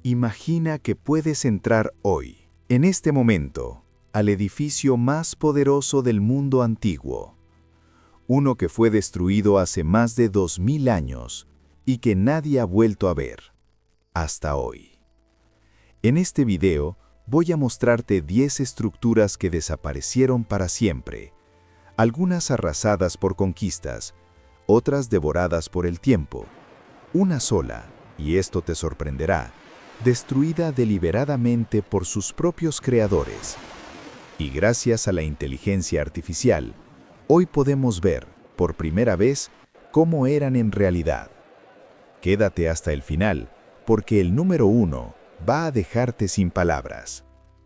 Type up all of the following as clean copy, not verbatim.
Imagina que puedes entrar hoy, en este momento, al edificio más poderoso del mundo antiguo. Uno que fue destruido hace más de 2000 años y que nadie ha vuelto a ver, hasta hoy. En este video voy a mostrarte 10 estructuras que desaparecieron para siempre, algunas arrasadas por conquistas, otras devoradas por el tiempo. Una sola, y esto te sorprenderá, destruida deliberadamente por sus propios creadores. Y gracias a la inteligencia artificial, hoy podemos ver, por primera vez, cómo eran en realidad. Quédate hasta el final, porque el número 1 va a dejarte sin palabras.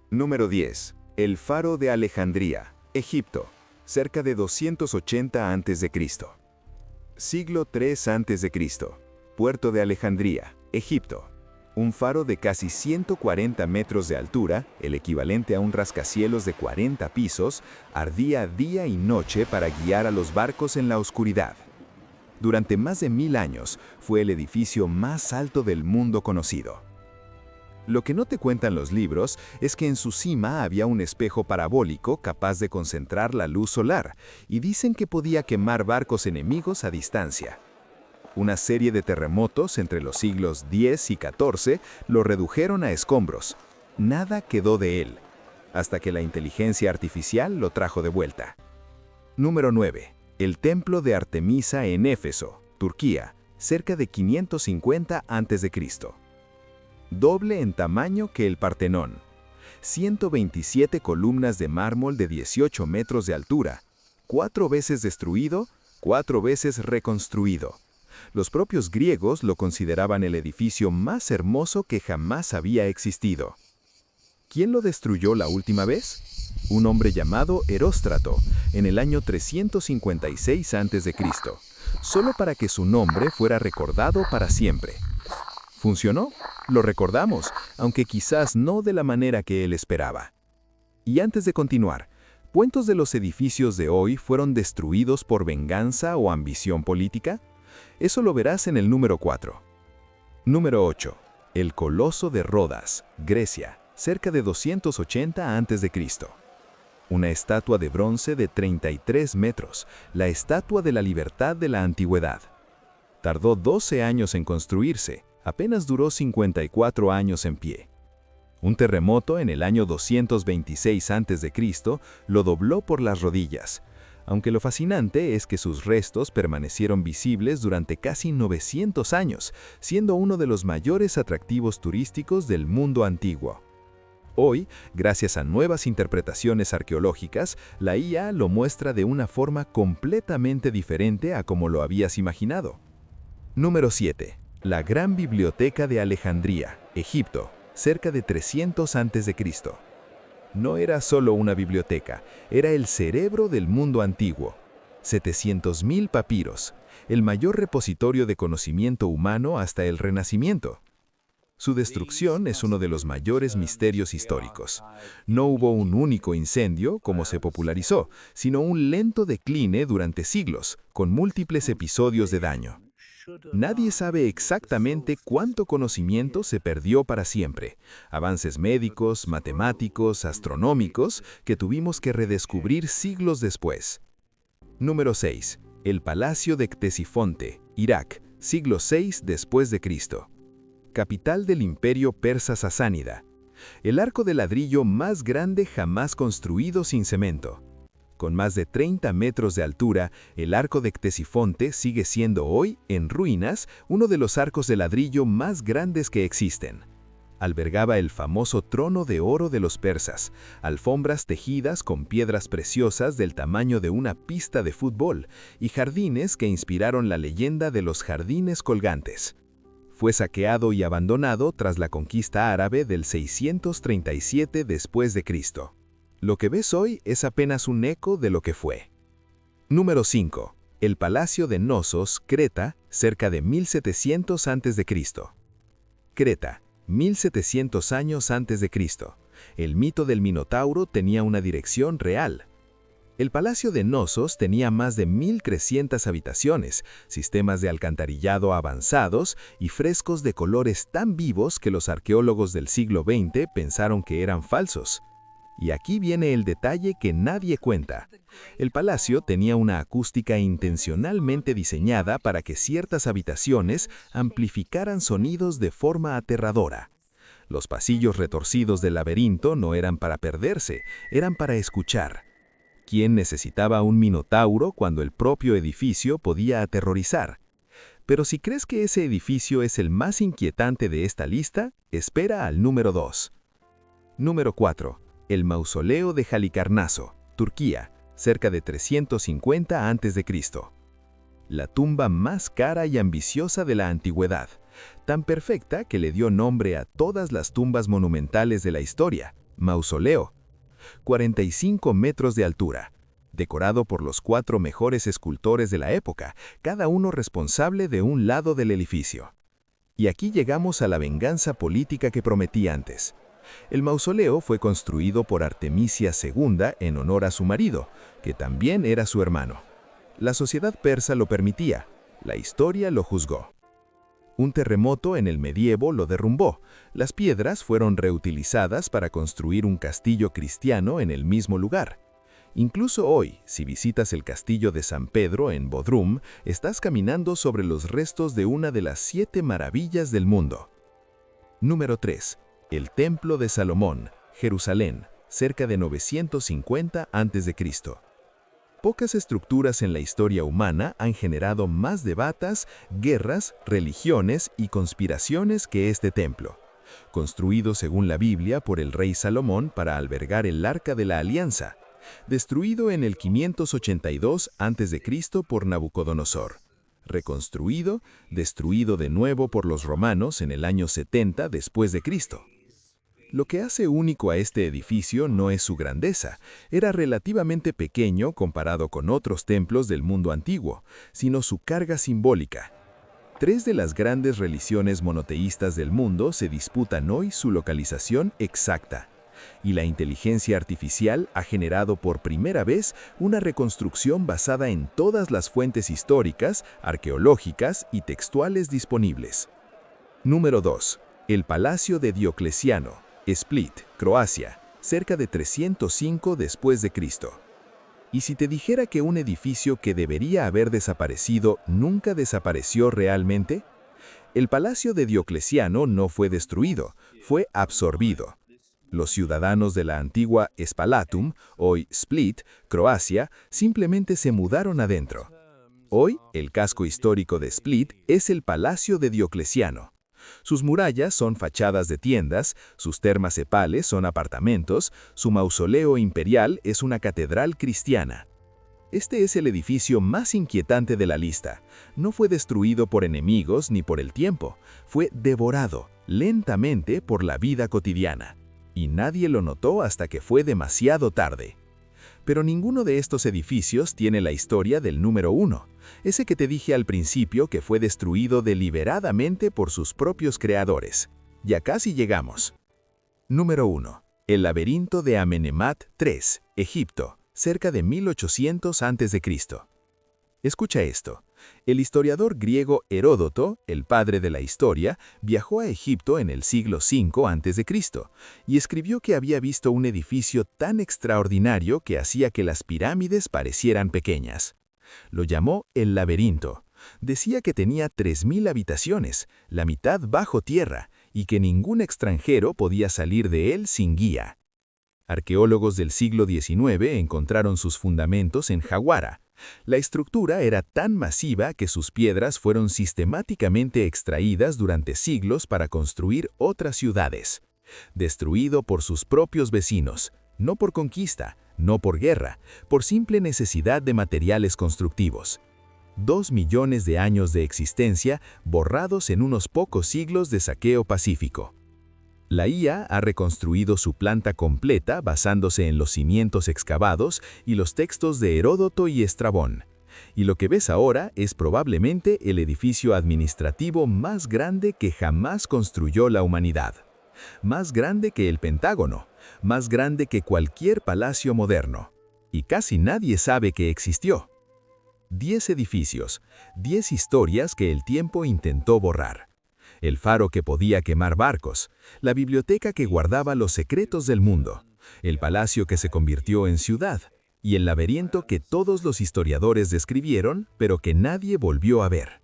Número 10. El Faro de Alejandría, Egipto, cerca de 280 a.C. Siglo III a.C. Puerto de Alejandría, Egipto. Un faro de casi 140 metros de altura, el equivalente a un rascacielos de 40 pisos, ardía día y noche para guiar a los barcos en la oscuridad. Durante más de 1000 años, fue el edificio más alto del mundo conocido. Lo que no te cuentan los libros es que en su cima había un espejo parabólico capaz de concentrar la luz solar, y dicen que podía quemar barcos enemigos a distancia. Una serie de terremotos entre los siglos X y XIV lo redujeron a escombros. Nada quedó de él, hasta que la inteligencia artificial lo trajo de vuelta. Número 9. El Templo de Artemisa en Éfeso, Turquía, cerca de 550 a.C. Doble en tamaño que el Partenón. 127 columnas de mármol de 18 metros de altura, 4 veces destruido, 4 veces reconstruido. Los propios griegos lo consideraban el edificio más hermoso que jamás había existido. ¿Quién lo destruyó la última vez? Un hombre llamado Heróstrato, en el año 356 a.C., solo para que su nombre fuera recordado para siempre. ¿Funcionó? Lo recordamos, aunque quizás no de la manera que él esperaba. Y antes de continuar, ¿cuántos de los edificios de hoy fueron destruidos por venganza o ambición política? Eso lo verás en el número 4. Número 8. El Coloso de Rodas, Grecia, cerca de 280 a.C. Una estatua de bronce de 33 metros, la Estatua de la Libertad de la Antigüedad. Tardó 12 años en construirse, apenas duró 54 años en pie. Un terremoto en el año 226 a.C. lo dobló por las rodillas, aunque lo fascinante es que sus restos permanecieron visibles durante casi 900 años, siendo uno de los mayores atractivos turísticos del mundo antiguo. Hoy, gracias a nuevas interpretaciones arqueológicas, la IA lo muestra de una forma completamente diferente a como lo habías imaginado. Número 7. La Gran Biblioteca de Alejandría, Egipto, cerca de 300 a.C. No era solo una biblioteca, era el cerebro del mundo antiguo. 700.000 papiros, el mayor repositorio de conocimiento humano hasta el Renacimiento. Su destrucción es uno de los mayores misterios históricos. No hubo un único incendio, como se popularizó, sino un lento decline durante siglos, con múltiples episodios de daño. Nadie sabe exactamente cuánto conocimiento se perdió para siempre. Avances médicos, matemáticos, astronómicos, que tuvimos que redescubrir siglos después. Número 6. El Palacio de Ctesifonte, Irak, siglo VI después de Cristo. Capital del Imperio Persa Sasánida. El arco de ladrillo más grande jamás construido sin cemento. Con más de 30 metros de altura, el arco de Ctesifonte sigue siendo hoy, en ruinas, uno de los arcos de ladrillo más grandes que existen. Albergaba el famoso trono de oro de los persas, alfombras tejidas con piedras preciosas del tamaño de una pista de fútbol y jardines que inspiraron la leyenda de los jardines colgantes. Fue saqueado y abandonado tras la conquista árabe del 637 después de Cristo. Lo que ves hoy es apenas un eco de lo que fue. Número 5. El Palacio de Knossos, Creta, cerca de 1700 a.C. Creta, 1700 años antes de Cristo. El mito del Minotauro tenía una dirección real. El Palacio de Knossos tenía más de 1.300 habitaciones, sistemas de alcantarillado avanzados y frescos de colores tan vivos que los arqueólogos del siglo XX pensaron que eran falsos. Y aquí viene el detalle que nadie cuenta. El palacio tenía una acústica intencionalmente diseñada para que ciertas habitaciones amplificaran sonidos de forma aterradora. Los pasillos retorcidos del laberinto no eran para perderse, eran para escuchar. ¿Quién necesitaba un minotauro cuando el propio edificio podía aterrorizar? Pero si crees que ese edificio es el más inquietante de esta lista, espera al número 2. Número 4. El Mausoleo de Halicarnaso, Turquía, cerca de 350 a.C. La tumba más cara y ambiciosa de la antigüedad, tan perfecta que le dio nombre a todas las tumbas monumentales de la historia, mausoleo. 45 metros de altura, decorado por los 4 mejores escultores de la época, cada uno responsable de un lado del edificio. Y aquí llegamos a la venganza política que prometí antes. El mausoleo fue construido por Artemisia II en honor a su marido, que también era su hermano. La sociedad persa lo permitía, la historia lo juzgó. Un terremoto en el medievo lo derrumbó. Las piedras fueron reutilizadas para construir un castillo cristiano en el mismo lugar. Incluso hoy, si visitas el castillo de San Pedro en Bodrum, estás caminando sobre los restos de una de las 7 maravillas del mundo. Número 3. El Templo de Salomón, Jerusalén, cerca de 950 a.C. Pocas estructuras en la historia humana han generado más debates, guerras, religiones y conspiraciones que este templo. Construido según la Biblia por el rey Salomón para albergar el Arca de la Alianza. Destruido en el 582 a.C. por Nabucodonosor. Reconstruido, destruido de nuevo por los romanos en el año 70 después de Cristo. Lo que hace único a este edificio no es su grandeza, era relativamente pequeño comparado con otros templos del mundo antiguo, sino su carga simbólica. 3 de las grandes religiones monoteístas del mundo se disputan hoy su localización exacta, y la inteligencia artificial ha generado por primera vez una reconstrucción basada en todas las fuentes históricas, arqueológicas y textuales disponibles. Número 2. El Palacio de Diocleciano, Split, Croacia, cerca de 305 después de Cristo. ¿Y si te dijera que un edificio que debería haber desaparecido nunca desapareció realmente? El Palacio de Diocleciano no fue destruido, fue absorbido. Los ciudadanos de la antigua Spalatum, hoy Split, Croacia, simplemente se mudaron adentro. Hoy, el casco histórico de Split es el Palacio de Diocleciano. Sus murallas son fachadas de tiendas, sus termas epales son apartamentos, su mausoleo imperial es una catedral cristiana. Este es el edificio más inquietante de la lista. No fue destruido por enemigos ni por el tiempo, fue devorado lentamente por la vida cotidiana. Y nadie lo notó hasta que fue demasiado tarde. Pero ninguno de estos edificios tiene la historia del número 1, ese que te dije al principio que fue destruido deliberadamente por sus propios creadores. Ya casi llegamos. Número 1. El laberinto de Amenemhat III, Egipto, cerca de 1800 a.C. Escucha esto. El historiador griego Heródoto, el padre de la historia, viajó a Egipto en el siglo V a.C. y escribió que había visto un edificio tan extraordinario que hacía que las pirámides parecieran pequeñas. Lo llamó el laberinto. Decía que tenía 3000 habitaciones, la mitad bajo tierra, y que ningún extranjero podía salir de él sin guía. Arqueólogos del siglo XIX encontraron sus fundamentos en Jawara. La estructura era tan masiva que sus piedras fueron sistemáticamente extraídas durante siglos para construir otras ciudades. Destruido por sus propios vecinos, no por conquista, no por guerra, por simple necesidad de materiales constructivos. 2 millones de años de existencia borrados en unos pocos siglos de saqueo pacífico. La IA ha reconstruido su planta completa basándose en los cimientos excavados y los textos de Heródoto y Estrabón. Y lo que ves ahora es probablemente el edificio administrativo más grande que jamás construyó la humanidad. Más grande que el Pentágono, más grande que cualquier palacio moderno. y casi nadie sabe que existió. 10 edificios, 10 historias que el tiempo intentó borrar. El faro que podía quemar barcos, la biblioteca que guardaba los secretos del mundo, el palacio que se convirtió en ciudad, y el laberinto que todos los historiadores describieron, pero que nadie volvió a ver.